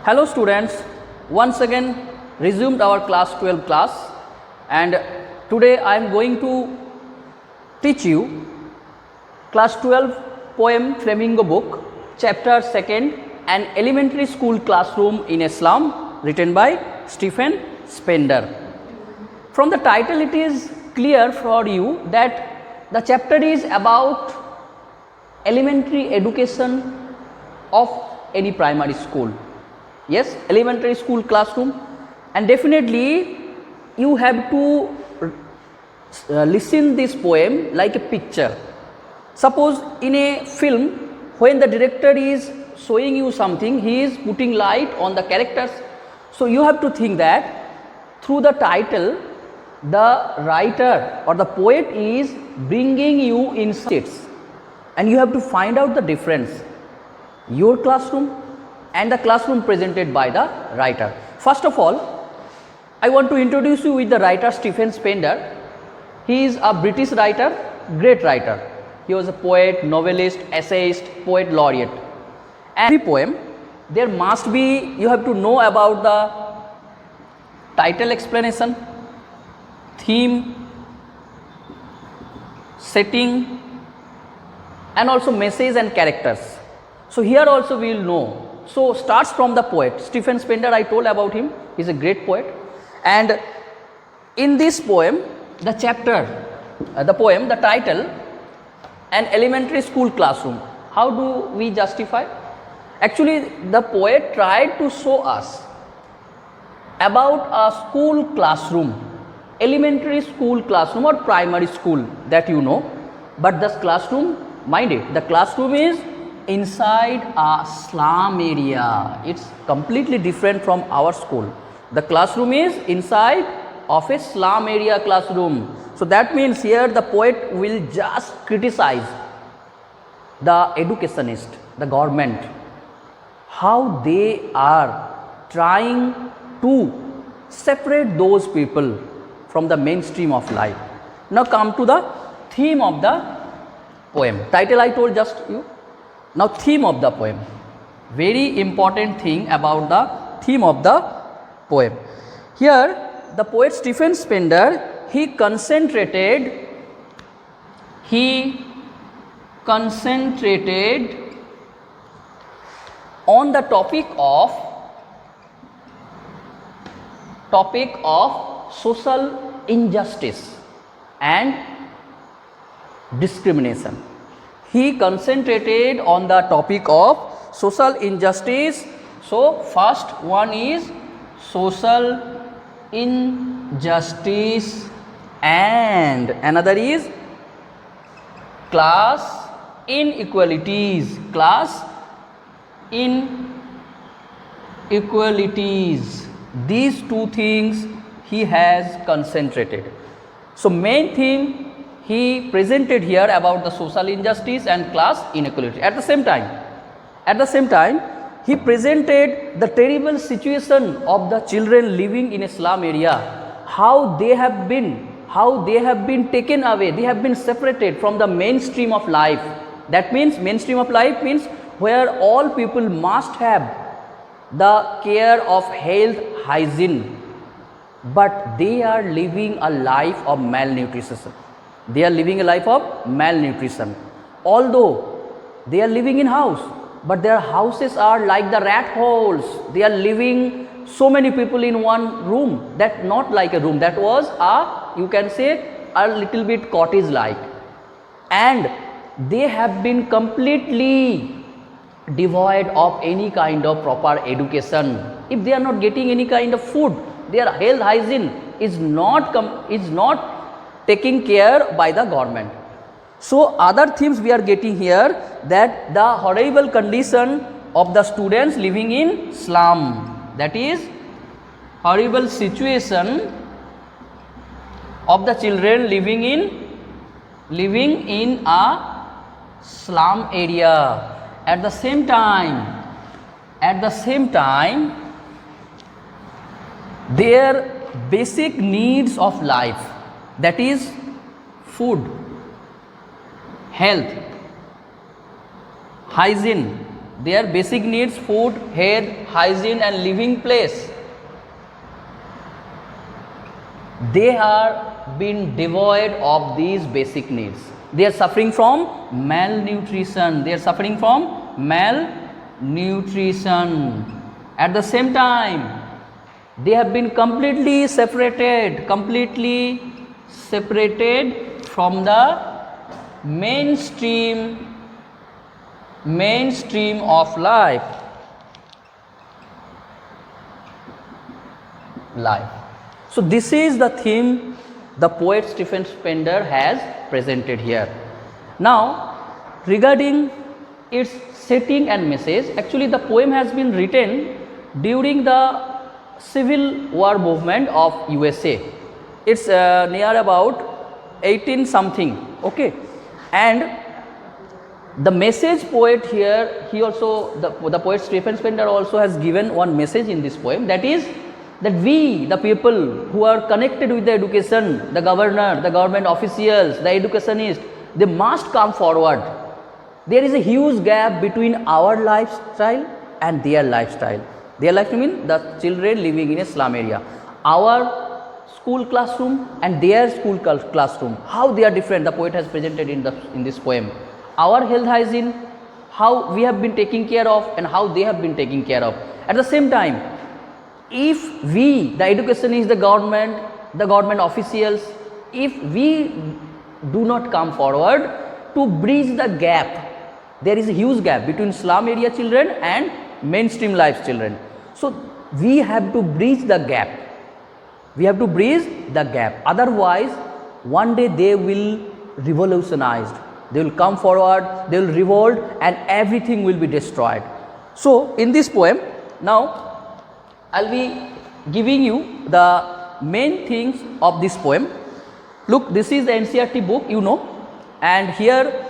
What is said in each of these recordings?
Hello students, once again resumed our class 12 class, and today I am going to teach you class 12 poem Flamingo book, chapter 2nd, An Elementary School Classroom in Islam, written by Stephen Spender. From the title it is clear for you that the chapter is about elementary education of any primary school. Yes, elementary school classroom, and definitely you have to listen this poem like a picture. Suppose in a film, when the director is showing you something, he is putting light on the characters, so you have to think that through the title the writer or the poet is bringing you in states, and you have to find out the difference, your classroom and the classroom presented by the writer. First of all, I want to introduce you with the writer Stephen Spender. He is a British writer, great writer. He was a poet, novelist, essayist, poet laureate. And every poem, there must be, you have to know about the title explanation, theme, setting, and also message and characters. So here also we will know. So starts from the poet Stephen Spender. I told about him, he is a great poet, and in this poem the chapter, the poem, the title, An Elementary School Classroom. How do we justify? Actually the poet tried to show us about a school classroom, elementary school classroom or primary school, that you know, but this classroom, mind it, the classroom is inside a slum area. It's completely different from our school. The classroom is inside of a slum area classroom. So that means here the poet will just criticize the educationist, the government, how they are trying to separate those people from the mainstream of life. Now come to the theme of the poem. Title I told just you. Now theme of the poem, very important thing about the theme of the poem. Here the poet Stephen Spender, he concentrated on the topic of social injustice and discrimination. He concentrated on the topic of social injustice. So first one is social injustice, and another is class inequalities. These two things he has concentrated. So main theme he presented here about the social injustice and class inequality. At the same time, he presented the terrible situation of the children living in a slum area, how they have been taken away, they have been separated from the mainstream of life. That means mainstream of life means where all people must have the care of health, hygiene, but they are living a life of malnutrition. They are living a life of malnutrition. Although they are living in house, but their houses are like the rat holes. They are living so many people in one room. That not like a room. That was a, you can say, a little bit cottage like. And they have been completely devoid of any kind of proper education. If they are not getting any kind of food, their health hygiene is not taken care by the government. So other themes we are getting here, that the horrible condition of the students living in slum, that is horrible situation of the children living in a slum area. At the same time their basic needs of life, that is food, health, hygiene, their basic needs, food, health, hygiene and living place, they are being devoid of these basic needs. They are suffering from malnutrition. They are suffering from malnutrition. At the same time, they have been completely separated from the mainstream of life. So this is the theme the poet Stephen Spender has presented here. Now, regarding its setting and message, actually the poem has been written during the Civil War movement of USA. It's near about 18 something, okay, and the message poet here, he also, the poet Stephen Spender also has given one message in this poem, that is that we, the people who are connected with the education, the governor, the government officials, the educationists, they must come forward. There is a huge gap between our lifestyle and their lifestyle. Their lifestyle means the children living in a slum area. Our school classroom and their school classroom, how they are different, the poet has presented in this poem. Our health hygiene, how we have been taking care of and how they have been taking care of. At the same time, if we, the educationists, the government officials, if we do not come forward to bridge the gap, there is a huge gap between slum area children and mainstream life children. So we have to bridge the gap. We have to bridge the gap. Otherwise, one day they will revolutionize. They will come forward, they will revolt, and everything will be destroyed. So in this poem, now I will be giving you the main things of this poem. Look, this is the NCERT book, you know, and here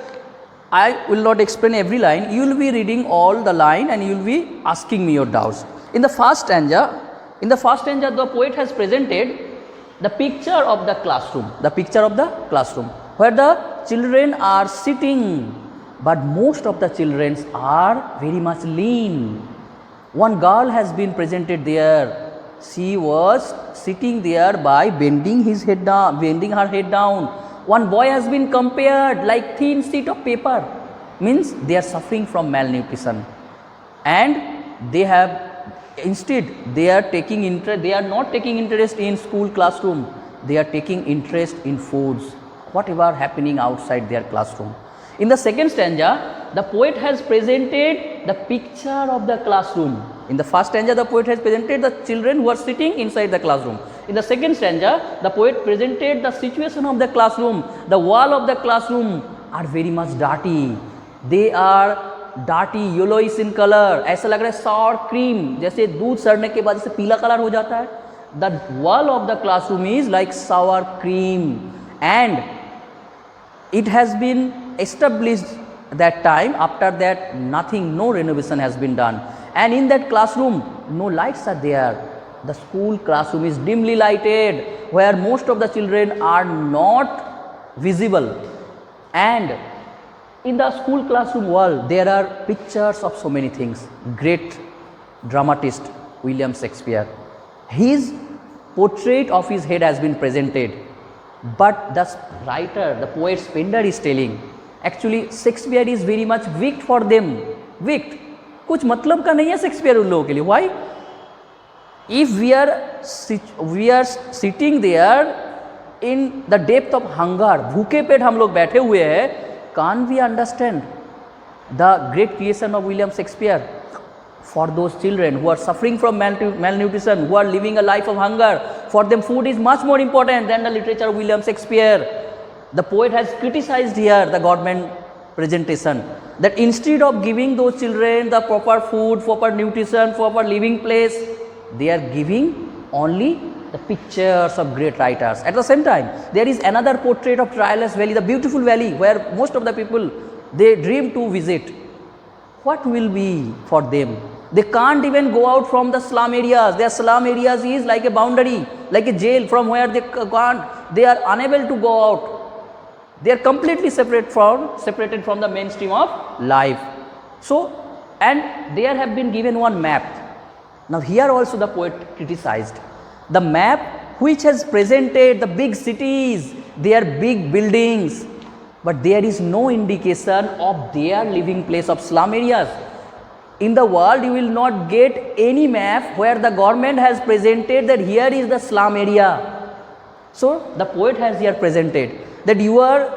I will not explain every line. You will be reading all the line and you will be asking me your doubts. In the first stanza, the poet has presented the picture of the classroom, where the children are sitting, but most of the children are very much lean. One girl has been presented there. She was sitting there by bending her head down. One boy has been compared like thin sheet of paper. Means they are suffering from malnutrition, and they have they are not taking interest in school classroom. They are taking interest in foods, whatever happening outside their classroom. In the second stanza, the poet has presented the picture of the classroom. In the first stanza, the poet has presented the children who are sitting inside the classroom. In the second stanza, the poet presented the situation of the classroom. The wall of the classroom are very much dirty. They are dirty, yellowish in color. ऐसा लग रहा है sour cream, जैसे दूध सड़ने के बाद जैसे पीला कलर हो जाता है. The wall of the classroom is like sour cream, and it has been established that time. After that, no renovation has been done, and in that classroom no lights are there. The school classroom is dimly lighted, where most of the children are not visible, and in the school classroom wall there are pictures of so many things. Great dramatist William Shakespeare, his portrait of his head has been presented, but the writer, the poet Spender is telling, actually Shakespeare is very much weak for them. Weak, कुछ मतलब का नहीं है Shakespeare उन लोगों के लिए. Why? If we are sitting there in the depth of hunger, भूखे पेट हम लोग बैठे हुए हैं, can't we understand the great creation of William Shakespeare? For those children who are suffering from malnutrition, who are living a life of hunger, for them food is much more important than the literature of William Shakespeare. The poet has criticized here the government presentation, that instead of giving those children the proper food, proper nutrition, proper living place, they are giving only the pictures of great writers. At the same time, there is another portrait of Trialess Valley, the beautiful valley where most of the people, they dream to visit. What will be for them? They can't even go out from the slum areas. Their slum areas is like a boundary, like a jail from where they can't, they are unable to go out. They are completely separated from the mainstream of life. So and there have been given one map. Now here also the poet criticized the map which has presented the big cities, their big buildings, but there is no indication of their living place of slum areas. In the world you will not get any map where the government has presented that here is the slum area. So the poet has here presented that you are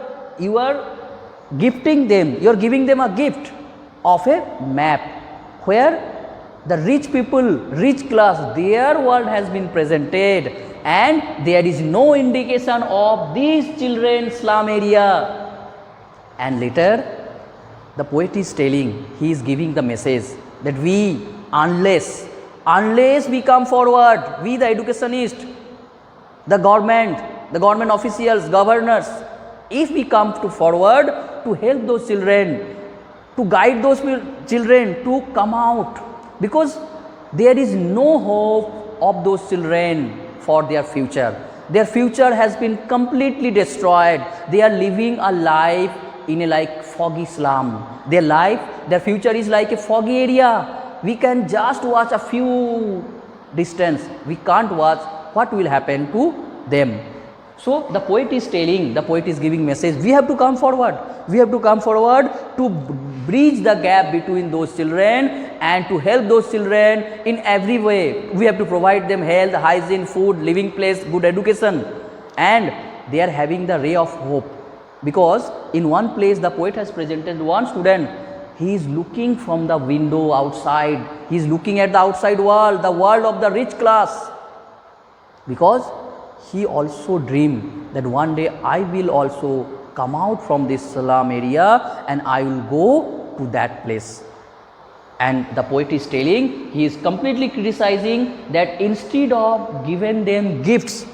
gifting them, you are giving them a gift of a map where the rich people, rich class, their world has been presented, and there is no indication of these children slum area. And later the poet is telling, he is giving the message that we, unless we come forward, we the educationists, the government officials, governors, if we come to forward to help those children, to guide those children to come out, because there is no hope of those children for their future. Their future has been completely destroyed. They are living a life in a like foggy slum. Their future is like a foggy area. We can just watch a few distance. We can't watch what will happen to them. So the poet is telling, the poet is giving message, we have to come forward. We have to come forward to bridge the gap between those children and to help those children in every way. We have to provide them health, hygiene, food, living place, good education, and they are having the ray of hope. Because in one place the poet has presented one student, he is looking from the window outside, he is looking at the outside world, the world of the rich class, because he also dreamed that one day I will also come out from this slum area and I will go to that place. And the poet is telling, he is completely criticizing that instead of giving them gifts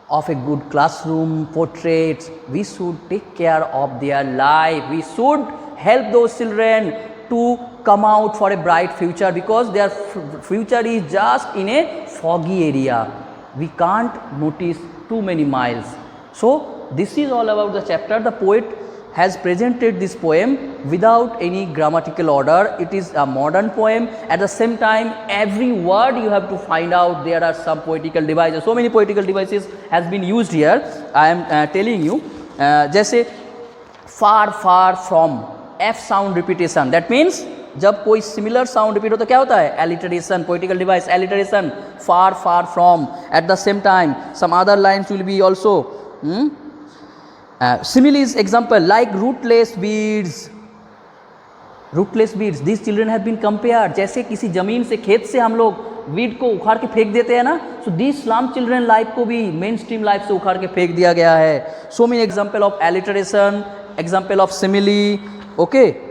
of a good classroom, portraits, we should take care of their life. We should help those children to come out for a bright future, because their future is just in a foggy area. We can't notice too many miles. So this is all about the chapter. The poet has presented this poem without any grammatical order. It is a modern poem. At the same time, every word you have to find out. There are some poetical devices. So many poetical devices has been used here. I am telling you. जैसे far far from, F sound repetition. That means जब कोई similar sound repeat हो तो क्या होता है? Alliteration. Poetical device alliteration. Far far from. At the same time some other lines will be also similes example like rootless weeds. Rootless weeds, these children have been compared. जैसे किसी जमीन से, खेत से हम लोग वीड को उखाड़ के फेंक देते हैं ना, so these slum children life को भी मेन स्ट्रीम लाइफ से उखाड़ के फेंक दिया गया है. So many example of alliteration, example of simile. Okay.